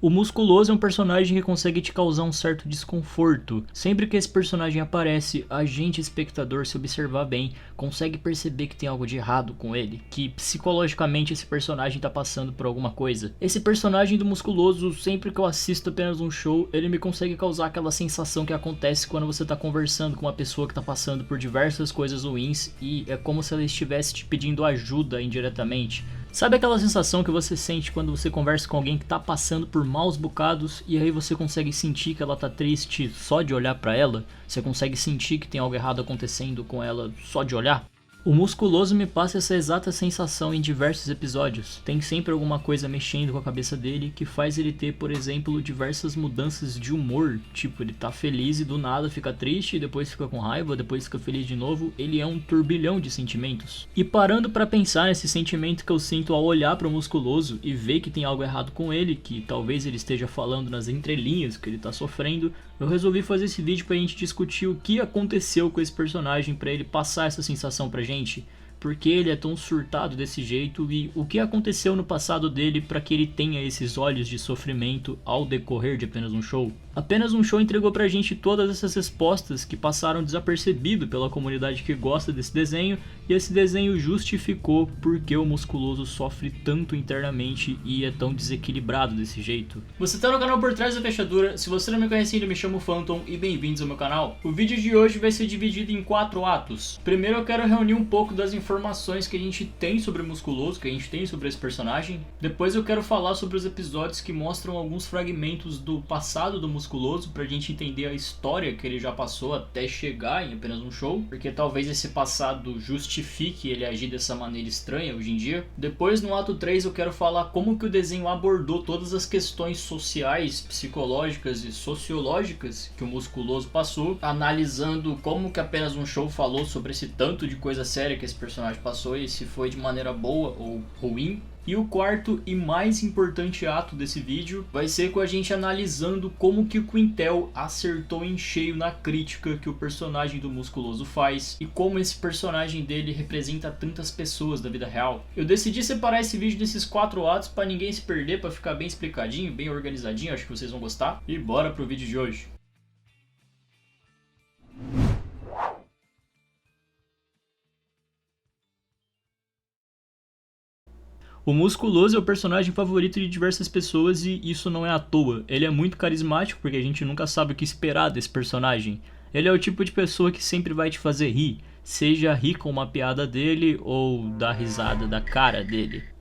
O Musculoso é um personagem que consegue te causar um certo desconforto. Sempre que esse personagem aparece, a gente, espectador, se observar bem, consegue perceber que tem algo de errado com ele, que psicologicamente esse personagem tá passando por alguma coisa. Esse personagem do Musculoso, sempre que eu assisto apenas um show, ele me consegue causar aquela sensação que acontece quando você tá conversando com uma pessoa que tá passando por diversas coisas ruins e é como se ela estivesse te pedindo ajuda indiretamente. Sabe aquela sensação que você sente quando você conversa com alguém que tá passando por maus bocados e aí você consegue sentir que ela tá triste só de olhar pra ela? Você consegue sentir que tem algo errado acontecendo com ela só de olhar? O Musculoso me passa essa exata sensação em diversos episódios. Tem sempre alguma coisa mexendo com a cabeça dele que faz ele ter, por exemplo, diversas mudanças de humor. Tipo, ele tá feliz e do nada fica triste, depois fica com raiva, depois fica feliz de novo. Ele é um turbilhão de sentimentos. E parando pra pensar nesse sentimento que eu sinto ao olhar pro Musculoso e ver que tem algo errado com ele, que talvez ele esteja falando nas entrelinhas que ele tá sofrendo, eu resolvi fazer esse vídeo pra gente discutir o que aconteceu com esse personagem pra ele passar essa sensação pra gente, por que ele é tão surtado desse jeito e o que aconteceu no passado dele para que ele tenha esses olhos de sofrimento ao decorrer de apenas um show. Apenas um show entregou pra gente todas essas respostas que passaram desapercebido pela comunidade que gosta desse desenho, e esse desenho justificou porque o Musculoso sofre tanto internamente e é tão desequilibrado desse jeito. Você tá no canal Por Trás da Fechadura, se você não me conhece ainda, me chamo Phantom e bem-vindos ao meu canal. O vídeo de hoje vai ser dividido em 4 atos. Primeiro eu quero reunir um pouco das informações que a gente tem sobre o Musculoso, que a gente tem sobre esse personagem. Depois eu quero falar sobre os episódios que mostram alguns fragmentos do passado do Musculoso pra gente entender a história que ele já passou até chegar em apenas um show, porque talvez esse passado justifique ele agir dessa maneira estranha hoje em dia. Depois, no ato 3, eu quero falar como que o desenho abordou todas as questões sociais, psicológicas e sociológicas que o Musculoso passou, analisando como que apenas um show falou sobre esse tanto de coisa séria que esse personagem passou e se foi de maneira boa ou ruim. E o quarto e mais importante ato desse vídeo vai ser com a gente analisando como que o Quintel acertou em cheio na crítica que o personagem do Musculoso faz e como esse personagem dele representa tantas pessoas da vida real. Eu decidi separar esse vídeo desses 4 atos para ninguém se perder, para ficar bem explicadinho, bem organizadinho, acho que vocês vão gostar. E bora pro vídeo de hoje. O Musculoso é o personagem favorito de diversas pessoas e isso não é à toa. Ele é muito carismático porque a gente nunca sabe o que esperar desse personagem. Ele é o tipo de pessoa que sempre vai te fazer rir, seja rir com uma piada dele ou dar risada da cara dele.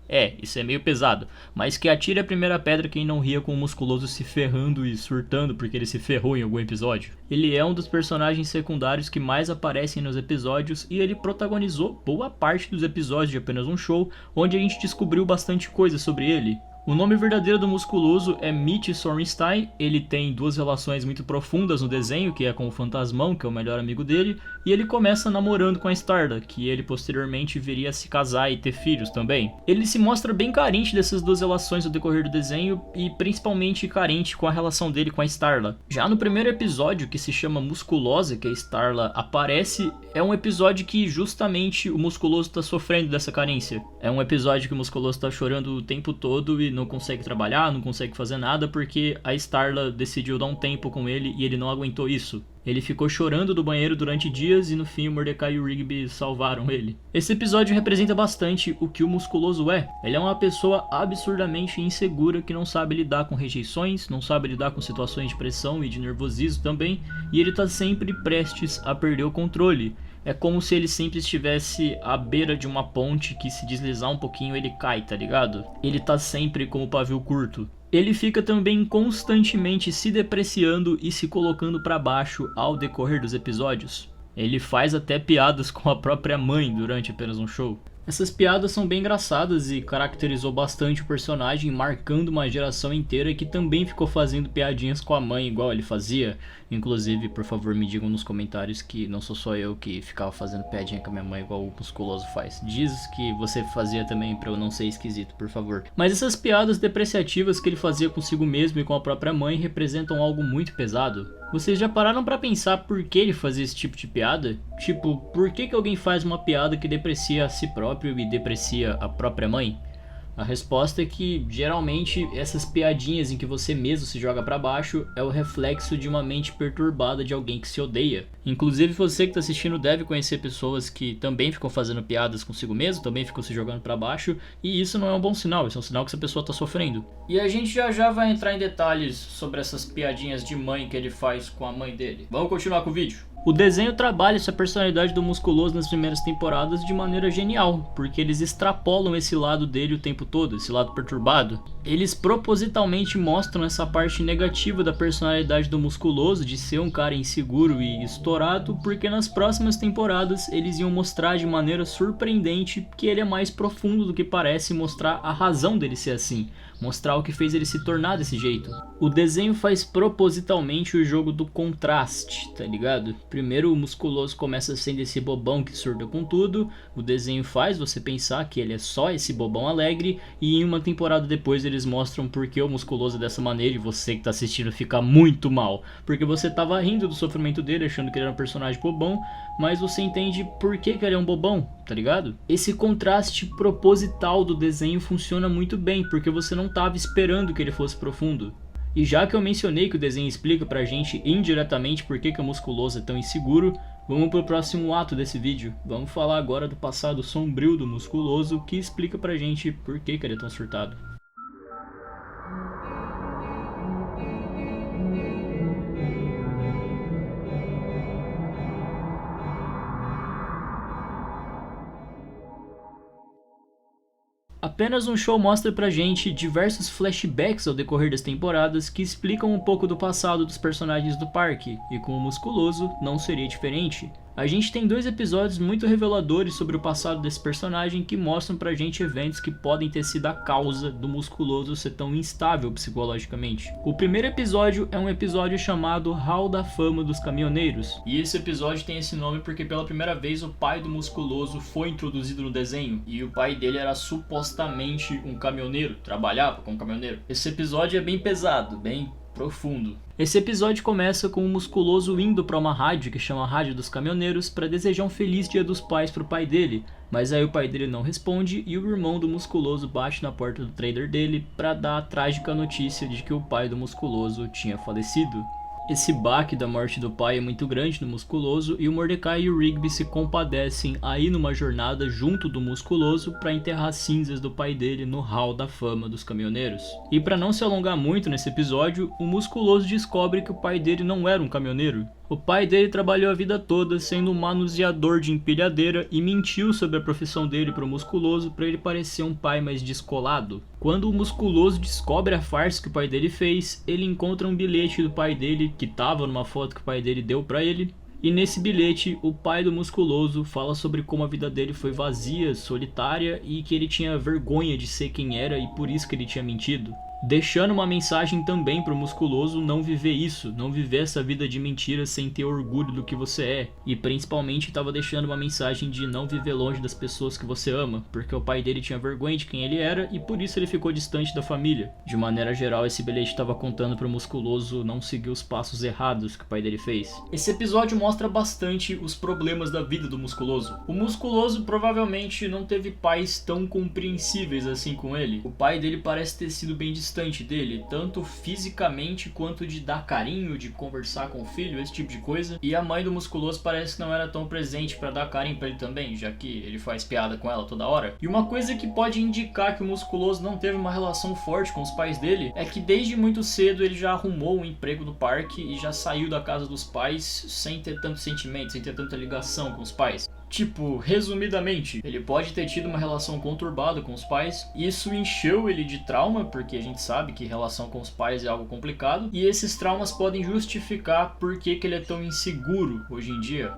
Isso é meio pesado, mas que atire a primeira pedra quem não ria com o Musculoso se ferrando e surtando porque ele se ferrou em algum episódio. Ele é um dos personagens secundários que mais aparecem nos episódios e ele protagonizou boa parte dos episódios de apenas um show, onde a gente descobriu bastante coisa sobre ele. O nome verdadeiro do Musculoso é Mitch Sorenstein. Ele tem 2 relações muito profundas no desenho, que é com o Fantasmão, que é o melhor amigo dele, e ele começa namorando com a Starla, que ele posteriormente viria a se casar e ter filhos também. Ele se mostra bem carente dessas 2 relações no decorrer do desenho, e principalmente carente com a relação dele com a Starla. Já no primeiro episódio, que se chama Musculosa, que a Starla aparece, é um episódio que justamente o Musculoso está sofrendo dessa carência. É um episódio que o Musculoso está chorando o tempo todo e não consegue trabalhar, não consegue fazer nada porque a Starla decidiu dar um tempo com ele e ele não aguentou isso. Ele ficou chorando do banheiro durante dias e no fim o Mordecai e o Rigby salvaram ele. Esse episódio representa bastante o que o Musculoso é. Ele é uma pessoa absurdamente insegura que não sabe lidar com rejeições, não sabe lidar com situações de pressão e de nervosismo também, e ele tá sempre prestes a perder o controle. É como se ele sempre estivesse à beira de uma ponte que se deslizar um pouquinho ele cai, tá ligado? Ele tá sempre com o pavio curto. Ele fica também constantemente se depreciando e se colocando pra baixo ao decorrer dos episódios. Ele faz até piadas com a própria mãe durante apenas um show. Essas piadas são bem engraçadas e caracterizou bastante o personagem, marcando uma geração inteira que também ficou fazendo piadinhas com a mãe igual ele fazia. Inclusive, por favor, me digam nos comentários que não sou só eu que ficava fazendo piadinha com a minha mãe igual o Musculoso faz. Diz que você fazia também pra eu não ser esquisito, por favor. Mas essas piadas depreciativas que ele fazia consigo mesmo e com a própria mãe representam algo muito pesado. Vocês já pararam pra pensar por que ele fazia esse tipo de piada? Tipo, por que alguém faz uma piada que deprecia a si próprio e deprecia a própria mãe? A resposta é que, geralmente, essas piadinhas em que você mesmo se joga pra baixo é o reflexo de uma mente perturbada de alguém que se odeia. Inclusive, você que tá assistindo deve conhecer pessoas que também ficam fazendo piadas consigo mesmo, também ficam se jogando pra baixo, e isso não é um bom sinal, isso é um sinal que essa pessoa tá sofrendo. E a gente já vai entrar em detalhes sobre essas piadinhas de mãe que ele faz com a mãe dele. Vamos continuar com o vídeo. O desenho trabalha essa personalidade do Musculoso nas primeiras temporadas de maneira genial, porque eles extrapolam esse lado dele o tempo todo, esse lado perturbado. Eles propositalmente mostram essa parte negativa da personalidade do Musculoso, de ser um cara inseguro e estourado, porque nas próximas temporadas eles iam mostrar de maneira surpreendente que ele é mais profundo do que parece, mostrar a razão dele ser assim, mostrar o que fez ele se tornar desse jeito. O desenho faz propositalmente o jogo do contraste, tá ligado? Primeiro o Musculoso começa sendo esse bobão que surta com tudo, o desenho faz você pensar que ele é só esse bobão alegre, e em uma temporada depois eles mostram por que o Musculoso é dessa maneira, e você que tá assistindo fica muito mal, porque você tava rindo do sofrimento dele, achando que ele era um personagem bobão, mas você entende por que ele é um bobão, tá ligado? Esse contraste proposital do desenho funciona muito bem, porque você não tava esperando que ele fosse profundo. E já que eu mencionei que o desenho explica pra gente indiretamente por que o Musculoso é tão inseguro, vamos pro próximo ato desse vídeo. Vamos falar agora do passado sombrio do Musculoso, que explica pra gente por que ele é tão surtado. Apenas um show mostra pra gente diversos flashbacks ao decorrer das temporadas que explicam um pouco do passado dos personagens do parque, e com o Musculoso não seria diferente. A gente tem 2 episódios muito reveladores sobre o passado desse personagem que mostram pra gente eventos que podem ter sido a causa do Musculoso ser tão instável psicologicamente. O primeiro episódio é um episódio chamado Hall da Fama dos Caminhoneiros, e esse episódio tem esse nome porque pela primeira vez o pai do Musculoso foi introduzido no desenho, e o pai dele era supostamente um caminhoneiro, trabalhava como caminhoneiro. Esse episódio é bem pesado, bem profundo. Esse episódio começa com o Musculoso indo para uma rádio que chama Rádio dos Caminhoneiros para desejar um feliz Dia dos Pais pro pai dele, mas aí o pai dele não responde e o irmão do Musculoso bate na porta do trailer dele para dar a trágica notícia de que o pai do Musculoso tinha falecido. Esse baque da morte do pai é muito grande no Musculoso e o Mordecai e o Rigby se compadecem a ir numa jornada junto do Musculoso para enterrar as cinzas do pai dele no Hall da Fama dos Caminhoneiros. E para não se alongar muito nesse episódio, o Musculoso descobre que o pai dele não era um caminhoneiro. O pai dele trabalhou a vida toda sendo um manuseador de empilhadeira e mentiu sobre a profissão dele para o Musculoso para ele parecer um pai mais descolado. Quando o Musculoso descobre a farsa que o pai dele fez, ele encontra um bilhete do pai dele que estava numa foto que o pai dele deu para ele. E nesse bilhete, o pai do Musculoso fala sobre como a vida dele foi vazia, solitária e que ele tinha vergonha de ser quem era e por isso que ele tinha mentido. Deixando uma mensagem também pro Musculoso não viver isso, não viver essa vida de mentira sem ter orgulho do que você é. E principalmente estava deixando uma mensagem de não viver longe das pessoas que você ama, porque o pai dele tinha vergonha de quem ele era e por isso ele ficou distante da família. De maneira geral, esse bilhete estava contando pro Musculoso não seguir os passos errados que o pai dele fez. Esse episódio mostra bastante os problemas da vida do Musculoso. O Musculoso provavelmente não teve pais tão compreensíveis assim com ele. O pai dele parece ter sido bem distante dele, tanto fisicamente quanto de dar carinho, de conversar com o filho, esse tipo de coisa. E a mãe do Musculoso parece que não era tão presente pra dar carinho pra ele também, já que ele faz piada com ela toda hora. E uma coisa que pode indicar que o Musculoso não teve uma relação forte com os pais dele é que desde muito cedo ele já arrumou um emprego no parque e já saiu da casa dos pais sem ter tanto sentimento, sem ter tanta ligação com os pais. Tipo, resumidamente, ele pode ter tido uma relação conturbada com os pais, e isso encheu ele de trauma, porque a gente sabe que relação com os pais é algo complicado, e esses traumas podem justificar por que ele é tão inseguro hoje em dia.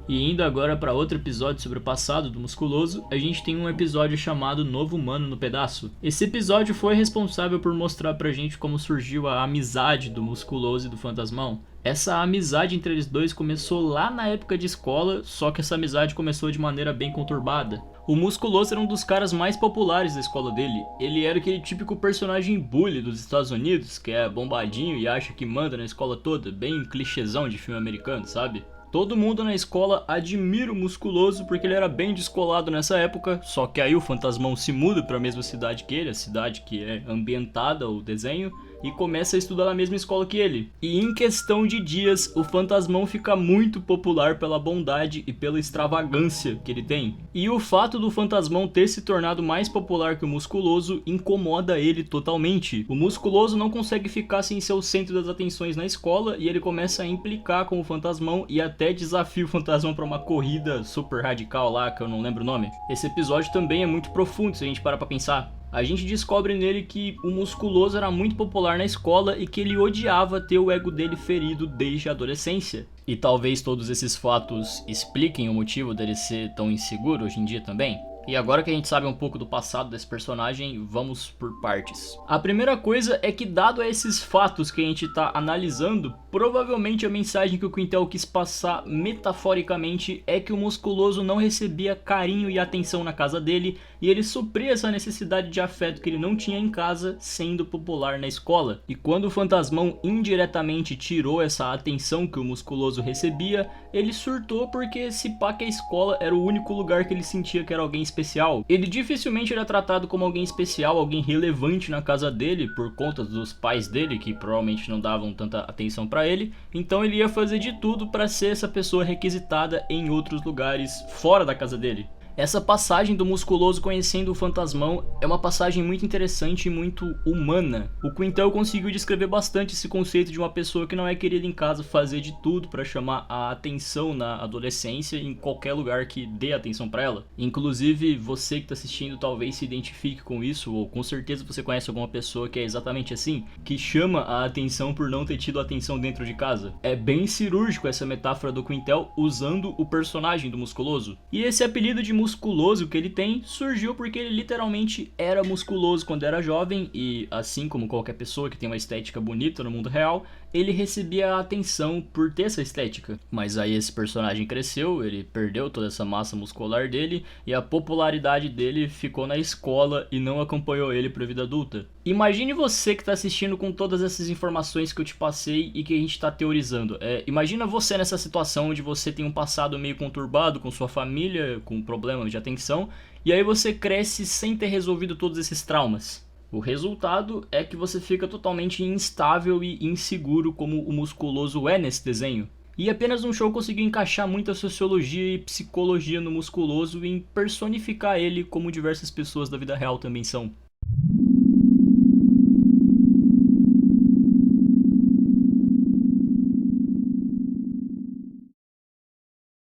E indo agora para outro episódio sobre o passado do Musculoso, a gente tem um episódio chamado Novo Humano no Pedaço. Esse episódio foi responsável por mostrar pra gente como surgiu a amizade do Musculoso e do Fantasmão. Essa amizade entre eles dois começou lá na época de escola, só que essa amizade começou de maneira bem conturbada. O Musculoso era um dos caras mais populares da escola dele. Ele era aquele típico personagem bully dos Estados Unidos, que é bombadinho e acha que manda na escola toda, bem clichêzão de filme americano, sabe? Todo mundo na escola admira o Musculoso porque ele era bem descolado nessa época, só que aí o Fantasmão se muda para a mesma cidade que ele, a cidade que é ambientada o desenho, e começa a estudar na mesma escola que ele. E em questão de dias, o Fantasmão fica muito popular pela bondade e pela extravagância que ele tem. E o fato do Fantasmão ter se tornado mais popular que o Musculoso incomoda ele totalmente. O Musculoso não consegue ficar sem ser o centro das atenções na escola e ele começa a implicar com o Fantasmão e até desafia o Fantasmão para uma corrida super radical lá, que eu não lembro o nome. Esse episódio também é muito profundo se a gente parar pra pensar. A gente descobre nele que o Musculoso era muito popular na escola e que ele odiava ter o ego dele ferido desde a adolescência. E talvez todos esses fatos expliquem o motivo dele ser tão inseguro hoje em dia também. E agora que a gente sabe um pouco do passado desse personagem, vamos por partes. A primeira coisa é que, dado a esses fatos que a gente está analisando, provavelmente a mensagem que o Quintel quis passar metaforicamente é que o Musculoso não recebia carinho e atenção na casa dele, e ele supria essa necessidade de afeto que ele não tinha em casa, sendo popular na escola. E quando o Fantasmão indiretamente tirou essa atenção que o Musculoso recebia, ele surtou porque se pá que a escola era o único lugar que ele sentia que era alguém especial. Ele dificilmente era tratado como alguém especial, alguém relevante na casa dele, por conta dos pais dele, que provavelmente não davam tanta atenção pra ele, então ele ia fazer de tudo pra ser essa pessoa requisitada em outros lugares fora da casa dele. Essa passagem do Musculoso conhecendo o Fantasmão é uma passagem muito interessante e muito humana. O Quintel conseguiu descrever bastante esse conceito de uma pessoa que não é querida em casa fazer de tudo para chamar a atenção na adolescência em qualquer lugar que dê atenção para ela. Inclusive, você que está assistindo talvez se identifique com isso, ou com certeza você conhece alguma pessoa que é exatamente assim, que chama a atenção por não ter tido atenção dentro de casa. É bem cirúrgico essa metáfora do Quintel usando o personagem do Musculoso. E esse apelido de musculoso que ele tem surgiu porque ele literalmente era musculoso quando era jovem e, assim como qualquer pessoa que tem uma estética bonita no mundo real, ele recebia a atenção por ter essa estética. Mas aí esse personagem cresceu, ele perdeu toda essa massa muscular dele e a popularidade dele ficou na escola e não acompanhou ele para a vida adulta. Imagine você que está assistindo com todas essas informações que eu te passei e que a gente está teorizando. Imagina você nessa situação onde você tem um passado meio conturbado com sua família, com problemas de atenção, e aí você cresce sem ter resolvido todos esses traumas. O resultado é que você fica totalmente instável e inseguro como o Musculoso é nesse desenho. E apenas um show conseguiu encaixar muita sociologia e psicologia no Musculoso em personificar ele como diversas pessoas da vida real também são.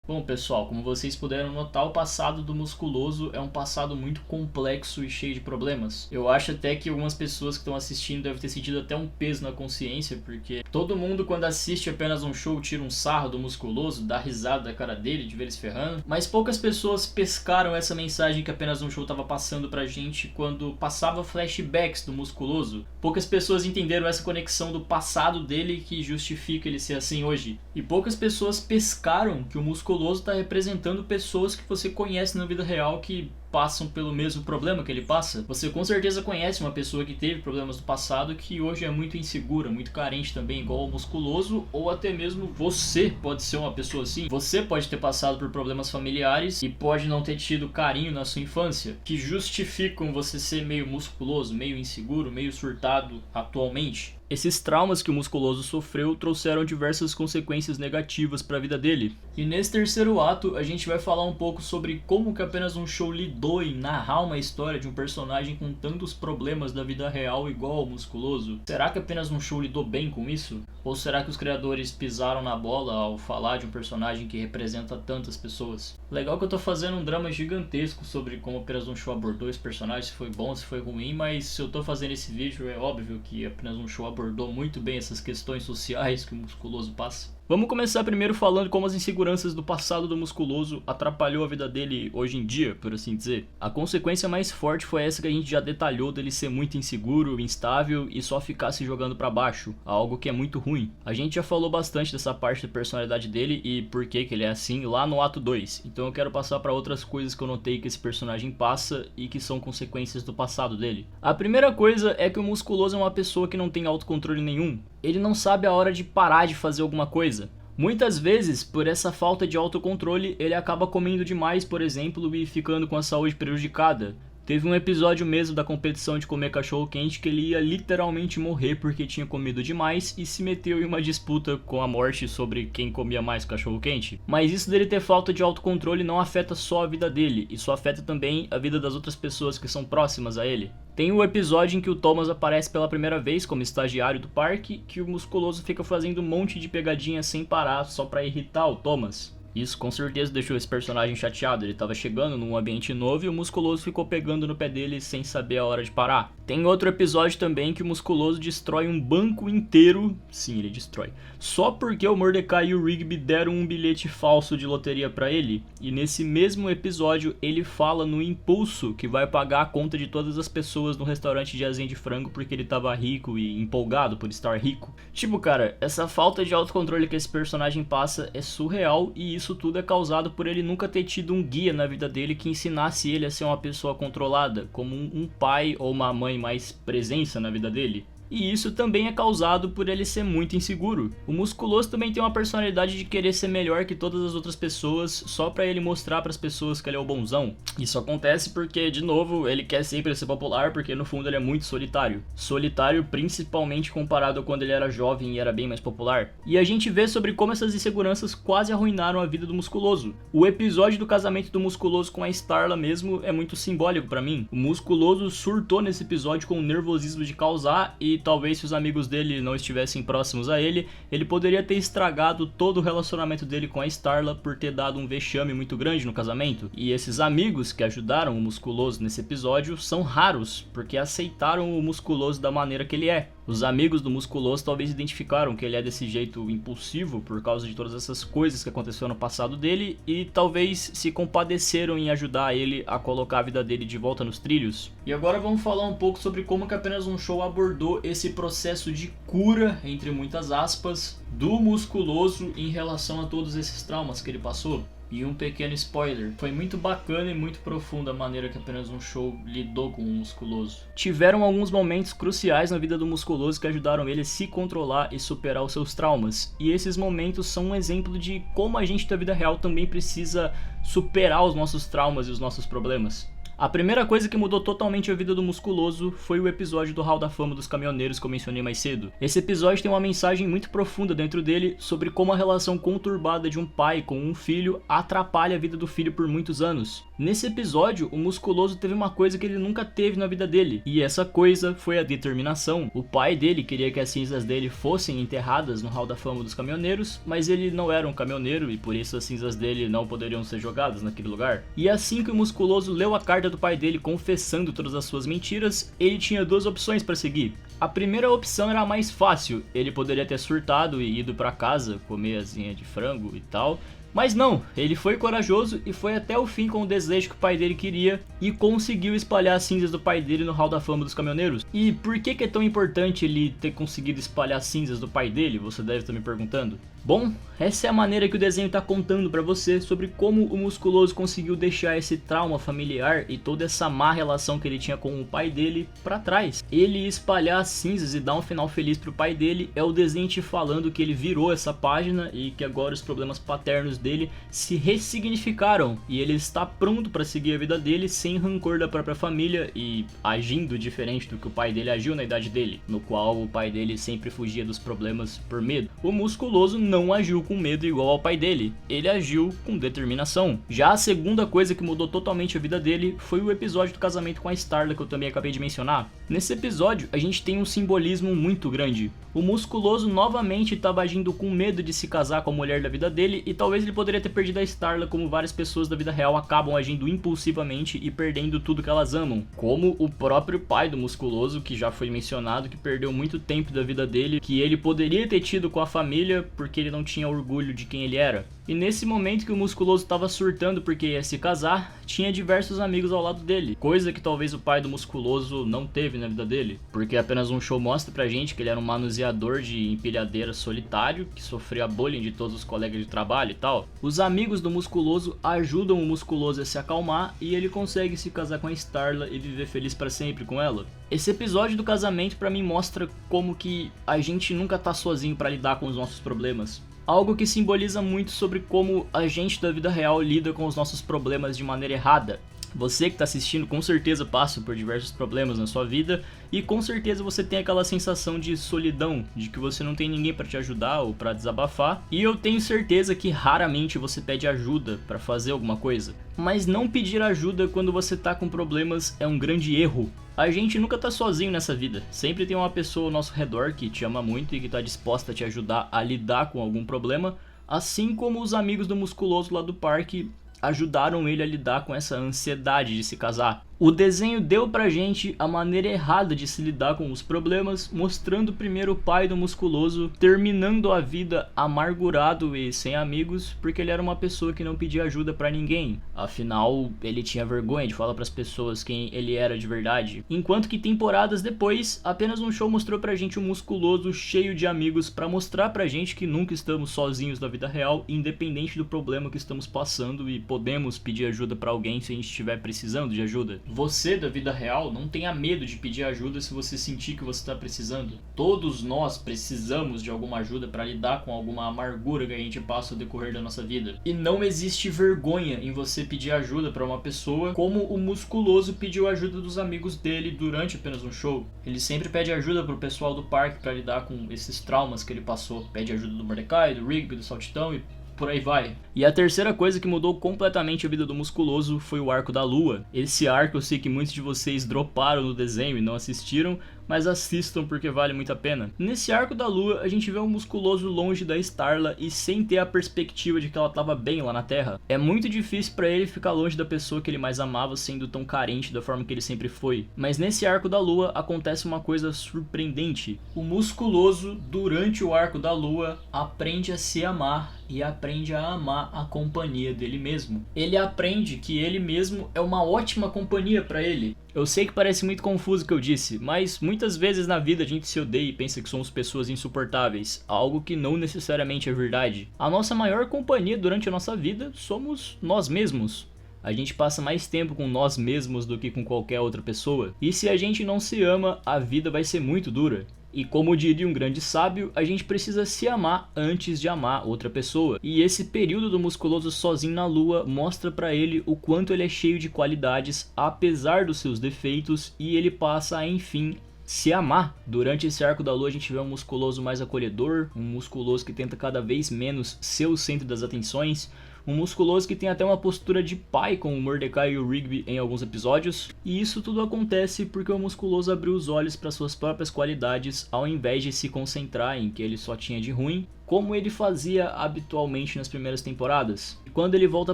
Bom pessoal, como vocês puderam notar, o passado do Musculoso é um passado muito complexo e cheio de problemas. Eu acho até que algumas pessoas que estão assistindo devem ter sentido até um peso na consciência, porque todo mundo quando assiste apenas um show tira um sarro do Musculoso, dá risada da cara dele de ver ele se ferrando, mas poucas pessoas pescaram essa mensagem que apenas um show estava passando pra gente quando passava flashbacks do Musculoso. Poucas pessoas entenderam essa conexão do passado dele que justifica ele ser assim hoje. E poucas pessoas pescaram que o Musculoso está representando pessoas que você conhece na vida real que passam pelo mesmo problema que ele passa. Você com certeza conhece uma pessoa que teve problemas do passado que hoje é muito insegura, muito carente também, igual ao Musculoso, ou até mesmo você pode ser uma pessoa assim. Você pode ter passado por problemas familiares e pode não ter tido carinho na sua infância, que justificam você ser meio musculoso, meio inseguro, meio surtado atualmente. Esses traumas que o Musculoso sofreu trouxeram diversas consequências negativas para a vida dele. E nesse terceiro ato, a gente vai falar um pouco sobre como que apenas um show lidou em narrar uma história de um personagem com tantos problemas da vida real igual ao Musculoso. Será que apenas um show lidou bem com isso? Ou será que os criadores pisaram na bola ao falar de um personagem que representa tantas pessoas? Legal que eu tô fazendo um drama gigantesco sobre como apenas um show abordou esse personagem, se foi bom, se foi ruim, mas se eu tô fazendo esse vídeo é óbvio que apenas um show abordou muito bem essas questões sociais que o Musculoso passa. Vamos começar primeiro falando como as inseguranças do passado do Musculoso atrapalhou a vida dele hoje em dia, por assim dizer. A consequência mais forte foi essa que a gente já detalhou dele ser muito inseguro, instável e só ficar se jogando pra baixo, algo que é muito ruim. A gente já falou bastante dessa parte da personalidade dele e por que ele é assim lá no ato 2, então eu quero passar para outras coisas que eu notei que esse personagem passa e que são consequências do passado dele. A primeira coisa é que o Musculoso é uma pessoa que não tem autocontrole nenhum. Ele não sabe a hora de parar de fazer alguma coisa. Muitas vezes, por essa falta de autocontrole, ele acaba comendo demais, por exemplo, e ficando com a saúde prejudicada. Teve um episódio mesmo da competição de comer cachorro-quente que ele ia literalmente morrer porque tinha comido demais e se meteu em uma disputa com a morte sobre quem comia mais cachorro-quente. Mas isso dele ter falta de autocontrole não afeta só a vida dele, isso afeta também a vida das outras pessoas que são próximas a ele. Tem o episódio em que o Thomas aparece pela primeira vez como estagiário do parque, que o Musculoso fica fazendo um monte de pegadinhas sem parar só pra irritar o Thomas. Isso com certeza deixou esse personagem chateado, ele estava chegando num ambiente novo e o Musculoso ficou pegando no pé dele sem saber a hora de parar. Tem outro episódio também que o Musculoso destrói um banco inteiro, sim, ele destrói, só porque o Mordecai e o Rigby deram um bilhete falso de loteria pra ele. E nesse mesmo episódio ele fala no impulso que vai pagar a conta de todas as pessoas no restaurante de asinha de frango porque ele tava rico e empolgado por estar rico. Tipo, cara, essa falta de autocontrole que esse personagem passa é surreal e isso tudo é causado por ele nunca ter tido um guia na vida dele que ensinasse ele a ser uma pessoa controlada, como um pai ou uma mãe mais presença na vida dele. E isso também é causado por ele ser muito inseguro. O Musculoso também tem uma personalidade de querer ser melhor que todas as outras pessoas só pra ele mostrar pras pessoas que ele é o bonzão. Isso acontece porque, de novo, ele quer sempre ser popular porque no fundo ele é muito solitário. Solitário principalmente comparado a quando ele era jovem e era bem mais popular. E a gente vê sobre como essas inseguranças quase arruinaram a vida do Musculoso. O episódio do casamento do Musculoso com a Starla mesmo é muito simbólico pra mim. O Musculoso surtou nesse episódio com o nervosismo de causar e talvez se os amigos dele não estivessem próximos a ele, ele poderia ter estragado todo o relacionamento dele com a Starla por ter dado um vexame muito grande no casamento. E esses amigos que ajudaram o Musculoso nesse episódio são raros, porque aceitaram o Musculoso da maneira que ele é. Os amigos do Musculoso talvez identificaram que ele é desse jeito impulsivo por causa de todas essas coisas que aconteceram no passado dele e talvez se compadeceram em ajudar ele a colocar a vida dele de volta nos trilhos. E agora vamos falar um pouco sobre como que Apenas um Show abordou esse processo de cura, entre muitas aspas, do Musculoso em relação a todos esses traumas que ele passou. E um pequeno spoiler, foi muito bacana e muito profunda a maneira que Apenas um Show lidou com o Musculoso. Tiveram alguns momentos cruciais na vida do Musculoso que ajudaram ele a se controlar e superar os seus traumas. E esses momentos são um exemplo de como a gente da vida real também precisa superar os nossos traumas e os nossos problemas. A primeira coisa que mudou totalmente a vida do Musculoso foi o episódio do Hall da Fama dos Caminhoneiros que eu mencionei mais cedo. Esse episódio tem uma mensagem muito profunda dentro dele sobre como a relação conturbada de um pai com um filho atrapalha a vida do filho por muitos anos. Nesse episódio, o Musculoso teve uma coisa que ele nunca teve na vida dele, e essa coisa foi a determinação. O pai dele queria que as cinzas dele fossem enterradas no Hall da Fama dos Caminhoneiros, mas ele não era um caminhoneiro e por isso as cinzas dele não poderiam ser jogadas naquele lugar. E assim que o Musculoso leu a carta do pai dele confessando todas as suas mentiras, ele tinha duas opções para seguir. A primeira opção era a mais fácil, ele poderia ter surtado e ido para casa comer asinha de frango e tal, mas não, ele foi corajoso e foi até o fim com o desejo que o pai dele queria e conseguiu espalhar as cinzas do pai dele no Hall da Fama dos Caminhoneiros. E por que é tão importante ele ter conseguido espalhar as cinzas do pai dele, você deve estar me perguntando? Bom, essa é a maneira que o desenho está contando para você sobre como o Musculoso conseguiu deixar esse trauma familiar e toda essa má relação que ele tinha com o pai dele para trás. Ele espalhar as cinzas e dar um final feliz pro pai dele é o desenho te falando que ele virou essa página e que agora os problemas paternos dele se ressignificaram e ele está pronto para seguir a vida dele sem rancor da própria família e agindo diferente do que o pai dele agiu na idade dele, no qual o pai dele sempre fugia dos problemas por medo. O Musculoso não agiu com medo igual ao pai dele, ele agiu com determinação. Já a segunda coisa que mudou totalmente a vida dele foi o episódio do casamento com a Starla que eu também acabei de mencionar. Nesse episódio a gente tem um simbolismo muito grande. O Musculoso novamente estava agindo com medo de se casar com a mulher da vida dele e talvez ele poderia ter perdido a Starla como várias pessoas da vida real acabam agindo impulsivamente e perdendo tudo que elas amam. Como o próprio pai do Musculoso, que já foi mencionado, que perdeu muito tempo da vida dele, que ele poderia ter tido com a família porque ele não tinha orgulho de quem ele era. E nesse momento que o Musculoso estava surtando porque ia se casar, tinha diversos amigos ao lado dele, coisa que talvez o pai do Musculoso não teve na vida dele, porque Apenas um Show mostra pra gente que ele era um manuseador de empilhadeira solitário, que sofria bullying de todos os colegas de trabalho e tal. Os amigos do Musculoso ajudam o Musculoso a se acalmar e ele consegue se casar com a Starla e viver feliz pra sempre com ela. Esse episódio do casamento pra mim mostra como que a gente nunca tá sozinho pra lidar com os nossos problemas. Algo que simboliza muito sobre como a gente da vida real lida com os nossos problemas de maneira errada. Você que está assistindo com certeza passa por diversos problemas na sua vida e com certeza você tem aquela sensação de solidão, de que você não tem ninguém para te ajudar ou para desabafar. E eu tenho certeza que raramente você pede ajuda para fazer alguma coisa. Mas não pedir ajuda quando você está com problemas é um grande erro. A gente nunca tá sozinho nessa vida, sempre tem uma pessoa ao nosso redor que te ama muito e que tá disposta a te ajudar a lidar com algum problema, assim como os amigos do Musculoso lá do parque ajudaram ele a lidar com essa ansiedade de se casar. O desenho deu pra gente a maneira errada de se lidar com os problemas, mostrando primeiro o pai do Musculoso terminando a vida amargurado e sem amigos, porque ele era uma pessoa que não pedia ajuda pra ninguém. Afinal, ele tinha vergonha de falar pras pessoas quem ele era de verdade. Enquanto que temporadas depois, apenas um show mostrou pra gente um Musculoso cheio de amigos pra mostrar pra gente que nunca estamos sozinhos na vida real, independente do problema que estamos passando, e podemos pedir ajuda pra alguém se a gente estiver precisando de ajuda. Você da vida real não tenha medo de pedir ajuda se você sentir que você está precisando. Todos nós precisamos de alguma ajuda para lidar com alguma amargura que a gente passa ao decorrer da nossa vida. E não existe vergonha em você pedir ajuda para uma pessoa, como o Musculoso pediu ajuda dos amigos dele durante apenas um show. Ele sempre pede ajuda pro pessoal do parque para lidar com esses traumas que ele passou. Pede ajuda do Mordecai, do Rigby, do Saltitão e por aí vai. E a terceira coisa que mudou completamente a vida do Musculoso foi o arco da lua. Esse arco eu sei que muitos de vocês droparam no desenho e não assistiram, mas assistam porque vale muito a pena. Nesse arco da lua, a gente vê um Musculoso longe da Starla e sem ter a perspectiva de que ela estava bem lá na Terra. É muito difícil para ele ficar longe da pessoa que ele mais amava, sendo tão carente da forma que ele sempre foi. Mas nesse arco da lua acontece uma coisa surpreendente. O Musculoso, durante o arco da lua, aprende a se amar e aprende a amar a companhia dele mesmo. Ele aprende que ele mesmo é uma ótima companhia para ele. Eu sei que parece muito confuso o que eu disse, mas muitas vezes na vida a gente se odeia e pensa que somos pessoas insuportáveis, algo que não necessariamente é verdade. A nossa maior companhia durante a nossa vida somos nós mesmos. A gente passa mais tempo com nós mesmos do que com qualquer outra pessoa. E se a gente não se ama, a vida vai ser muito dura. E como diria um grande sábio, a gente precisa se amar antes de amar outra pessoa. E esse período do Musculoso sozinho na lua mostra pra ele o quanto ele é cheio de qualidades, apesar dos seus defeitos, e ele passa a, enfim, se amar. Durante esse arco da lua a gente vê um Musculoso mais acolhedor, um Musculoso que tenta cada vez menos ser o centro das atenções, um Musculoso que tem até uma postura de pai com o Mordecai e o Rigby em alguns episódios. E isso tudo acontece porque o Musculoso abriu os olhos para suas próprias qualidades ao invés de se concentrar em que ele só tinha de ruim, como ele fazia habitualmente nas primeiras temporadas. E quando ele volta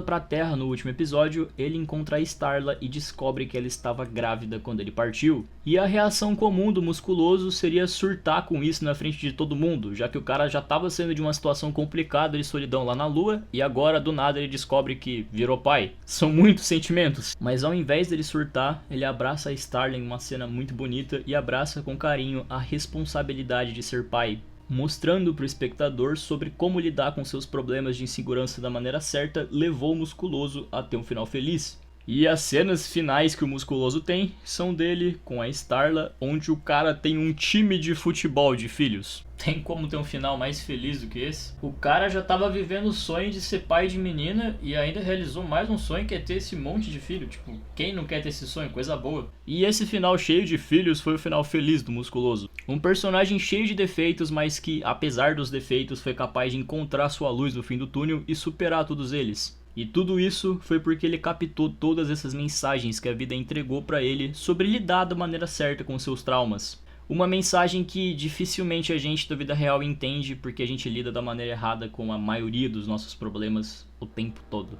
para a Terra no último episódio, ele encontra a Starla e descobre que ela estava grávida quando ele partiu. E a reação comum do Musculoso seria surtar com isso na frente de todo mundo, já que o cara já estava saindo de uma situação complicada de solidão lá na Lua, e agora do nada ele descobre que virou pai. São muitos sentimentos. Mas ao invés dele surtar, ele abraça a Starla em uma cena muito bonita e abraça com carinho a responsabilidade de ser pai, mostrando para o espectador sobre como lidar com seus problemas de insegurança da maneira certa, levou o Musculoso a ter um final feliz. E as cenas finais que o Musculoso tem são dele com a Starla, onde o cara tem um time de futebol de filhos. Tem como ter um final mais feliz do que esse? O cara já tava vivendo o sonho de ser pai de menina e ainda realizou mais um sonho, que é ter esse monte de filho. Tipo, quem não quer ter esse sonho? Coisa boa. E esse final cheio de filhos foi o final feliz do Musculoso. Um personagem cheio de defeitos, mas que, apesar dos defeitos, foi capaz de encontrar sua luz no fim do túnel e superar todos eles. E tudo isso foi porque ele captou todas essas mensagens que a vida entregou pra ele sobre lidar da maneira certa com seus traumas. Uma mensagem que dificilmente a gente da vida real entende, porque a gente lida da maneira errada com a maioria dos nossos problemas o tempo todo.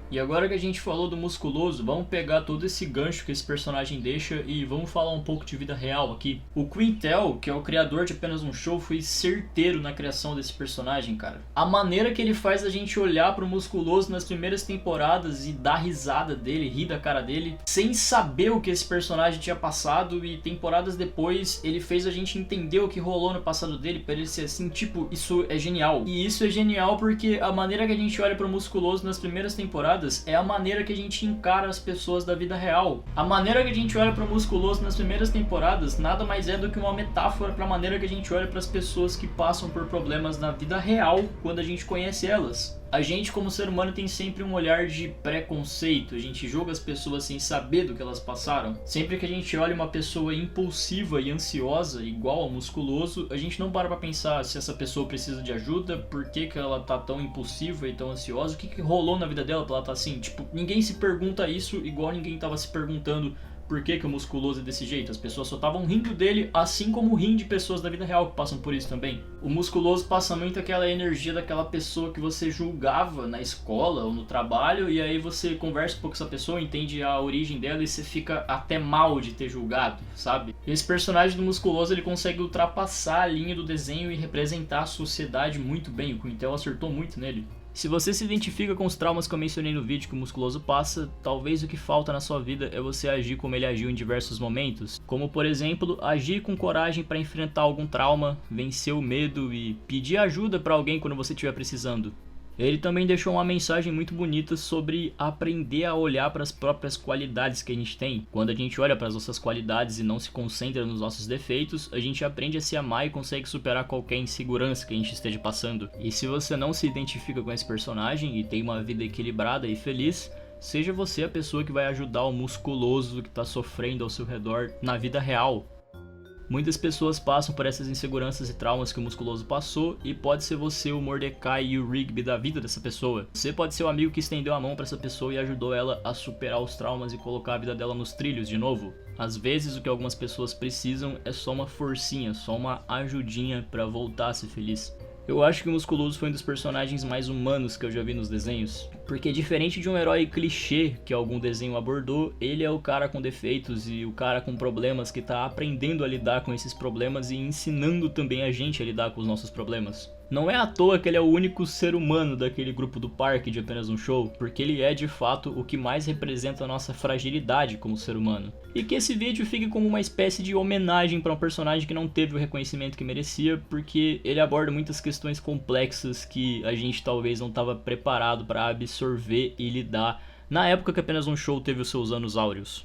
E agora que a gente falou do Musculoso, vamos pegar todo esse gancho que esse personagem deixa e vamos falar um pouco de vida real aqui. O Quintel, que é o criador de Apenas um Show, foi certeiro na criação desse personagem, cara. A maneira que ele faz a gente olhar pro Musculoso nas primeiras temporadas e dar risada dele, rir da cara dele, sem saber o que esse personagem tinha passado, e temporadas depois ele fez a gente entender o que rolou no passado dele pra ele ser assim, tipo, isso é genial. E isso é genial porque a maneira que a gente olha pro Musculoso nas primeiras temporadas temporadas é a maneira que a gente encara as pessoas da vida real. A maneira que a gente olha para o musculoso nas primeiras temporadas nada mais é do que uma metáfora para a maneira que a gente olha para as pessoas que passam por problemas na vida real quando a gente conhece elas. A gente, como ser humano, tem sempre um olhar de preconceito. A gente julga as pessoas sem saber do que elas passaram. Sempre que a gente olha uma pessoa impulsiva e ansiosa, igual ao musculoso, a gente não para pra pensar se essa pessoa precisa de ajuda, por que ela tá tão impulsiva e tão ansiosa, o que rolou na vida dela pra ela tá assim. Tipo, ninguém se pergunta isso igual ninguém tava se perguntando por que o musculoso é desse jeito. As pessoas só estavam rindo dele, assim como riem de pessoas da vida real que passam por isso também. O musculoso passa muito aquela energia daquela pessoa que você julgava na escola ou no trabalho, e aí você conversa um pouco com essa pessoa, entende a origem dela e você fica até mal de ter julgado, sabe? E esse personagem do musculoso, ele consegue ultrapassar a linha do desenho e representar a sociedade muito bem. O Quintel acertou muito nele. Se você se identifica com os traumas que eu mencionei no vídeo que o musculoso passa, talvez o que falta na sua vida é você agir como ele agiu em diversos momentos. Como, por exemplo, agir com coragem para enfrentar algum trauma, vencer o medo e pedir ajuda para alguém quando você estiver precisando. Ele também deixou uma mensagem muito bonita sobre aprender a olhar para as próprias qualidades que a gente tem. Quando a gente olha para as nossas qualidades e não se concentra nos nossos defeitos, a gente aprende a se amar e consegue superar qualquer insegurança que a gente esteja passando. E se você não se identifica com esse personagem e tem uma vida equilibrada e feliz, seja você a pessoa que vai ajudar o musculoso que está sofrendo ao seu redor na vida real. Muitas pessoas passam por essas inseguranças e traumas que o musculoso passou, e pode ser você o Mordecai e o Rigby da vida dessa pessoa. Você pode ser o amigo que estendeu a mão para essa pessoa e ajudou ela a superar os traumas e colocar a vida dela nos trilhos de novo. Às vezes o que algumas pessoas precisam é só uma forcinha, só uma ajudinha para voltar a ser feliz. Eu acho que o Musculoso foi um dos personagens mais humanos que eu já vi nos desenhos, porque diferente de um herói clichê que algum desenho abordou, ele é o cara com defeitos e o cara com problemas que tá aprendendo a lidar com esses problemas e ensinando também a gente a lidar com os nossos problemas. Não é à toa que ele é o único ser humano daquele grupo do parque de Apenas um Show, porque ele é de fato o que mais representa a nossa fragilidade como ser humano. E que esse vídeo fique como uma espécie de homenagem para um personagem que não teve o reconhecimento que merecia, porque ele aborda muitas questões complexas que a gente talvez não estava preparado para absorver e lidar na época que Apenas um Show teve os seus anos áureos.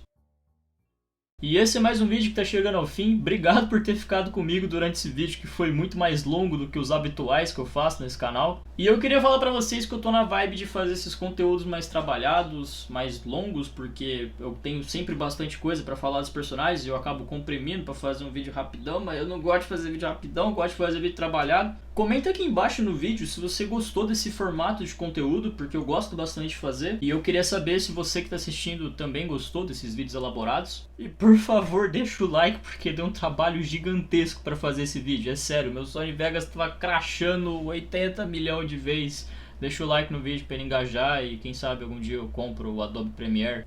E esse é mais um vídeo que tá chegando ao fim. Obrigado por ter ficado comigo durante esse vídeo, que foi muito mais longo do que os habituais que eu faço nesse canal. E eu queria falar pra vocês que eu tô na vibe de fazer esses conteúdos mais trabalhados, mais longos, porque eu tenho sempre bastante coisa pra falar dos personagens e eu acabo comprimindo pra fazer um vídeo rapidão, mas eu não gosto de fazer vídeo rapidão, eu gosto de fazer vídeo trabalhado. Comenta aqui embaixo no vídeo se você gostou desse formato de conteúdo, porque eu gosto bastante de fazer. E eu queria saber se você que está assistindo também gostou desses vídeos elaborados. E por favor, deixa o like, porque deu um trabalho gigantesco para fazer esse vídeo. É sério, meu Sony Vegas estava crashando 80 milhões de vezes. Deixa o like no vídeo para ele engajar e quem sabe algum dia eu compro o Adobe Premiere.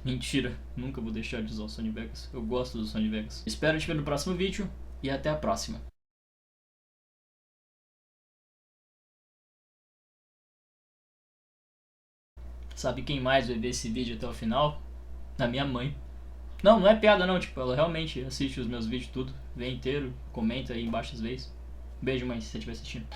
Mentira, nunca vou deixar de usar o Sony Vegas. Eu gosto do Sony Vegas. Espero te ver no próximo vídeo e até a próxima. Sabe quem mais vai ver esse vídeo até o final? A minha mãe. Não, não é piada não, tipo, ela realmente assiste os meus vídeos tudo, vê inteiro, comenta aí embaixo às vezes. Beijo, mãe, se você estiver assistindo.